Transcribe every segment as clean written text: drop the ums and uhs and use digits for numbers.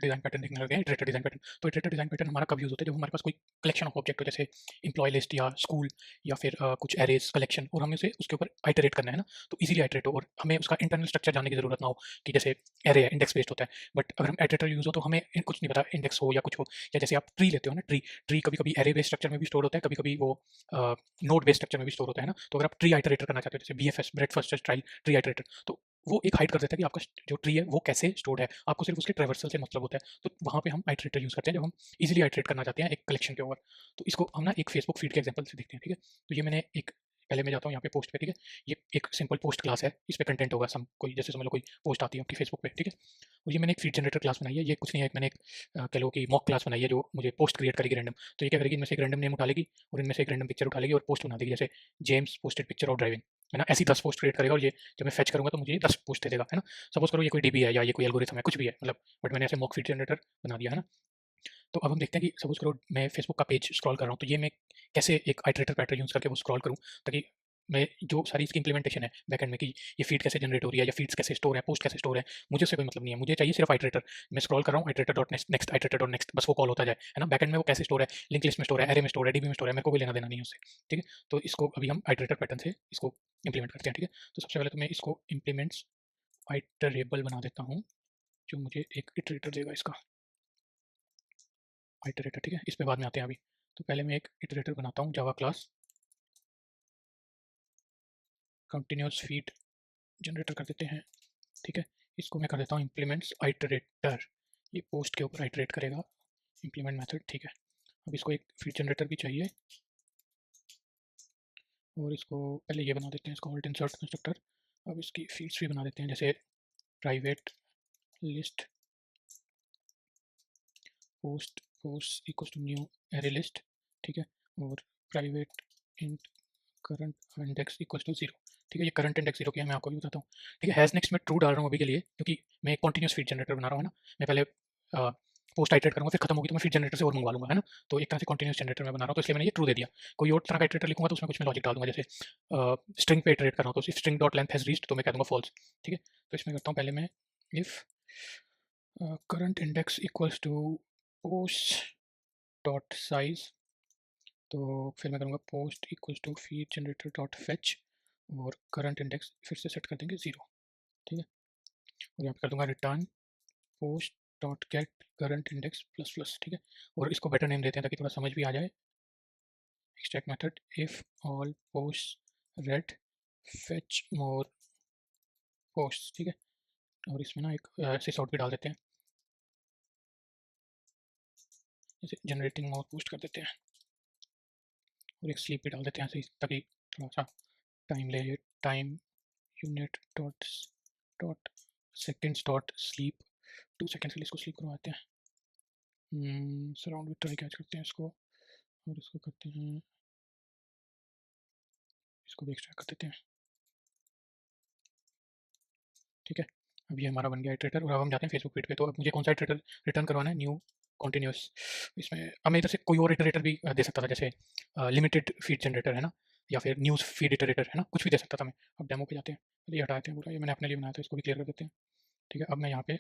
Design pattern देखने लगे हैं, इटरेटिव डिज़ाइन पैटर्न। तो इटरेटिव डिज़ाइन पैटर्न हमारा कब यूज़ होता है, जब हमारे पास कोई कलेक्शन ऑफ ऑब्जेक्ट हो, जैसे एम्प्लॉय लिस्ट या स्कूल या फिर कुछ एरेज कलेक्शन, और हमें उसे उसके ऊपर आइटरेट करना है ना, तो इजीली आइटरेट हो और हमें उसका इंटरनल स्ट्रक्चर जानने की जरूरत ना हो कि जैसे एरे है, इंडेक्स बेस्ड होता है। बट अगर हम आइटरेटर यूज़ हो तो हमें कुछ नहीं पता, इंडेक्स हो या कुछ हो, या जैसे आप ट्री लेते हो ना, ट्री ट्री कभी कभी एरे बेस्ड स्ट्रक्चर में भी स्टोर होता है, कभी कभी वो नोड बेस्ड स्ट्रक्चर में भी स्टोर होता है ना। तो अगर आप ट्री आइटरेटर करना चाहते हो, जैसे BFS, bread first search tree iterator, तो वो एक हाइड कर देता है कि आपका जो ट्री है वो कैसे स्टोर्ड है, आपको सिर्फ उसके ट्रैवर्सल से मतलब होता है। तो वहाँ पे हम आइटरेटर यूज़ करते हैं जब हम इजीली आइटरेट करना चाहते हैं एक कलेक्शन के ऊपर। तो इसको हम ना एक फेसबुक फीड के एग्जांपल से देखते हैं, ठीक है। तो ये मैंने एक, पहले मैं जाता हूँ यहाँ पे पोस्ट पे, ठीक है। ये एक सिंपल पोस्ट क्लास है, इस पे कंटेंट होगा सम, कोई जैसे समझ लो कोई पोस्ट आती है आपकी फेसबुक पे, ठीक है। और ये मैंने एक फीड जनरेटर क्लास बनाई है, ये कुछ नहीं है, मैंने एक कह लो कि मॉक क्लास बनाई है जो मुझे पोस्ट क्रिएट करेगी रैंडम। तो ये क्या करेगी, इनमें से एक रैंडम नेम उठा लेगी और इनमें से एक रैंडम पिक्चर उठा लेगी और पोस्ट बना देगी, जैसे James posted picture of driving, है ना। ऐसी 10 पोस्ट क्रिएट करेगा और ये जब मैं फेच करूँगा तो मुझे 10 पोस्ट दे देगा, है ना। सपोज करो ये कोई डीबी है या ये कोई एल्गोरिथम है, कुछ भी है मतलब, बट मैंने ऐसे मॉक फीड जनरेटर बना दिया, है ना। तो अब हम देखते हैं कि सपोज करो मैं फेसबुक का पेज स्क्रॉल कर रहा हूँ, तो ये मैं कैसे एक आइटरेटर पैटर्न यूज़ करके वो स्क्रॉल करूँ, ताकि मैं जो सारी इसकी इंप्लीमेंटेशन है बैकएंड में कि ये फीड कैसे जनरेट हो रही है या फीड्स कैसे स्टोर है, पोस्ट कैसे स्टोर है, मुझे उससे कोई मतलब नहीं है। मुझे चाहिए सिर्फ आइटरेटर, मैं स्क्रॉल कर रहा हूँ, iterator dot next next iterator dot next, बस वो कॉल होता जाए, है ना। बैकएंड में वो कैसे स्टोर है, लिंक लिस्ट में स्टोर है, एरे में स्टोर है, डीबी में स्टोर है, मेरे को कोई लेना देना नहीं है उससे, ठीक है। तो इसको अभी हम आइटरेटर पैटर्न से इसको इंप्लीमेंट करते हैं, ठीक है। तो सबसे पहले तो मैं इसको इंप्लीमेंट्स आइटरेबल बना देता हूँ, जो मुझे एक इटरेटर देगा इसका आइटरेटर, ठीक है। इस पे बाद में आते हैं अभी। तो पहले मैं एक इटरेटर बनाता हूँ, Java class continuous feed generator कर देते हैं, ठीक है। इसको मैं कर देता हूँ इम्प्लीमेंट्स आइटरेटर, ये पोस्ट के ऊपर आइटरेट करेगा, इम्प्लीमेंट मेथड, ठीक है। अब इसको एक फीड जनरेटर भी चाहिए और इसको पहले ये बना देते हैं, इसको ऑल्ट इंसर्ट कंस्ट्रक्टर। अब इसकी फीड्स भी बना देते हैं, जैसे private list post post equals to new array list, ठीक है। और private int current index equals to 0, ठीक है। ये करंट इंडेक्स 0 क्या है मैं आपको भी बताता हूँ, ठीक है। हैज़ नेक्स्ट में ट्रू डाल रहा हूँ अभी के लिए, क्योंकि मैं एक कॉन्टिन्यूस फीड जनरेटर बना रहा हूँ, है ना। मैं पहले पोस्ट आइटरेट करूँगा, फिर खत्म होगी तो मैं फीड जनरेटर से और मंगवा लूँगा, है ना। तो एक तरह से कॉन्टिन्यूस जनरेटर में बना रहा हूँ, तो इसलिए मैंने ये ट्रू दे दिया। कोई और तरह का आइटरेटर लिखूँगा तो उसमें कुछ मैं लॉजिक डाल दूँगा, जैसे स्ट्रिंग पे इटरेट कर रहा हूँ तो string dot length has reached, तो मैं कह दूँगा फॉल्स, ठीक है। तो इसमें करता हूँ पहले मैं if current index equals to post dot size, तो फिर मैं करूँगा post equals to feed generator dot fetch और करंट इंडेक्स फिर से सेट कर देंगे 0, ठीक है। और यहाँ पे कर दूंगा return post dot gate current index plus plus, ठीक है। और इसको बेटर नेम देते हैं ताकि थोड़ा समझ भी आ जाए, extract method if all post red fetch more post, ठीक है। और इसमें ना एक ऐसे सॉर्ट भी डाल देते हैं, जैसे जनरेटिंग मोर पोस्ट कर देते हैं और एक स्लीप भी डाल देते हैं ऐसे ही, ताकि थोड़ा सा टाइम ले, time unit dot dot seconds dot sleep, 2 seconds के लिए इसको स्लीप करवाते हैं। सराउंड विथ ट्राई कैच करते हैं इसको और इसको करते हैं, इसको भी एक्सट्रैक्ट कर देते हैं, ठीक है। अब ये हमारा बन गया इटरेटर। और अब हम जाते हैं फेसबुक फीड पे। तो अब मुझे कौन सा इटरेटर रिटर्न करवाना है, न्यू कॉन्टिन्यूस। इसमें अब मैं इधर से कोई और इटरेटर भी दे सकता था, जैसे लिमिटेड फीड जनरेटर, है ना, या फिर न्यूज़ फीड इटरेटर, है ना, कुछ भी दे सकता था मैं। अब डेमो पे जाते हैं, ये हटाते हैं पूरा, ये मैंने अपने लिए बनाया था, इसको भी क्लियर कर देते हैं, ठीक है। अब मैं यहाँ पे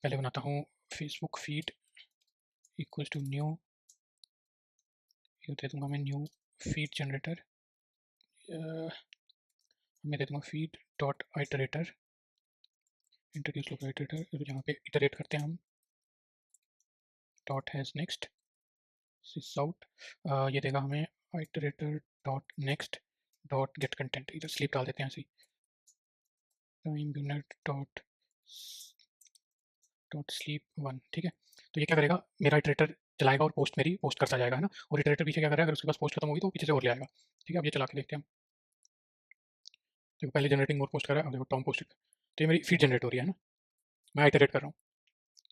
पहले बनाता हूँ Facebook feed equals to new, ये दे दूँगा मैं न्यू फीड जनरेटर, मैं दे दूँगा फीड डॉट आइटरेटर, इंट्रोड्यूस लोग आइटरेटर, और यहाँ पे इटरेट करते हैं हम dot has next sysout, ये देगा हमें iterator dot next dot get content, इधर स्लीप डाल देते हैं ऐसे, time unit dot dot sleep 1, ठीक है। तो ये क्या करेगा, मेरा इटरेटर चलाएगा और पोस्ट मेरी पोस्ट करता जाएगा, है ना। और इटरेटर पीछे क्या करेगा, अगर उसके पास पोस्ट खत्म होगी तो पीछे से और ले आएगा, ठीक है। अब ये चला के देखते हैं हम, देखो पहले जनरेटिंग और पोस्ट कर रहा है, अब देखो टॉम पोस्ट, तो ये मेरी फीड जनरेट हो रही है ना, मैं इटरेट कर रहा हूँ।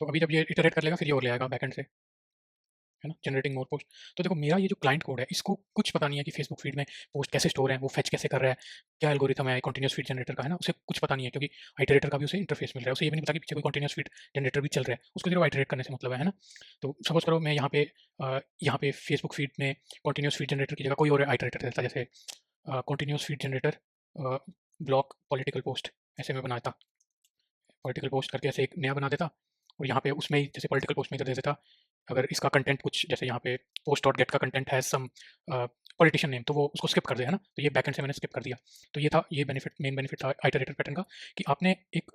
तो अभी जब ये इटरेट कर लेगा फिर ये और ले आएगा बैकएंड से, है ना, जनरेटिंग मोर पोस्ट। तो देखो मेरा ये जो क्लाइंट कोड है, इसको कुछ पता नहीं है कि फेसबुक फीड में पोस्ट कैसे स्टोर है, वो फेच कैसे कर रहा है, क्या एल्गोरिथम है कंटिन्यूस फीड जनरेटर का, है ना, उसे कुछ पता नहीं है, क्योंकि आइटरेटर का भी उसे इंटरफेस मिल रहा है, उसे ये भी नहीं पता कि पीछे कोई कंटिन्यूस फीड जनरेटर भी चल रहा है, उसको सिर्फ आइटरेट करने से मतलब है ना। तो सपोज करो मैं यहाँ पे फेसबुक फीड में कंटिन्यूस फीड जनरेटर की जगह कोई और आइटरेटर देता, जैसे continuous feed generator block political post, ऐसे में बनाता, पॉलिटिकल पोस्ट करके ऐसे एक नया बना देता और यहाँ पे उसमें ही जैसे पॉलिटिकल पोस्ट में इधर दे देता, अगर इसका कंटेंट कुछ जैसे यहाँ पे पोस्ट डॉट गेट का content has some politician name, तो वो उसको स्किप कर दे, है ना? तो ये बैकएंड से मैंने स्किप कर दिया। तो ये था, ये बेनिफिट, मेन बेनिफिट था आइटरेटेड पैटर्न का, कि आपने एक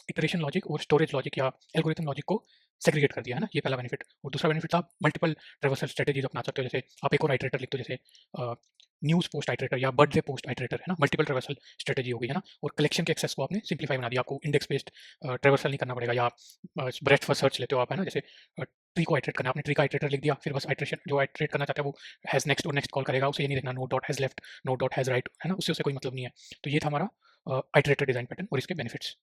इटरेशन लॉजिक और स्टोरेज लॉजिक या एल्गोरिथम लॉजिक को सेग्रीगेट कर दिया, है ना? ये पहला बेनिफिट। और दूसरा बेनिफिट था, मल्टीपल ट्रैवर्सल स्ट्रेटजीज अपना सकते हो। जैसे आप एक और आइटरेटर लिखते हो, जैसे न्यूज़ पोस्ट आइटरेटर या बर्थडे पोस्ट आइटरेटर, है ना? मल्टीपल ट्रैवर्सल स्ट्रेटजी हो गई, है ना? और कलेक्शन के एक्सेस को आपने सिंप्लीफाई बना दिया। आपको इंडेक्स बेस्ड ट्रैवर्सल नहीं करना पड़ेगा, या ब्रेथ फर्स्ट सर्च लेते हो आप, है ना? जैसे ट्री को आइटरेट करना है, आपने ट्री का आइटरेटर लिख दिया, फिर बस आइटरेशन जो आइटरेट करना चाहता है वो हैज़ नेक्स्ट और नेक्स्ट कॉल करेगा, उसे ये नहीं देखना no dot has left, no dot has right, है ना? उससे उसे कोई मतलब नहीं है। तो ये था हमारा आइटरेटेड डिज़ाइन पैटर्न और इसके बेनिफिट्स।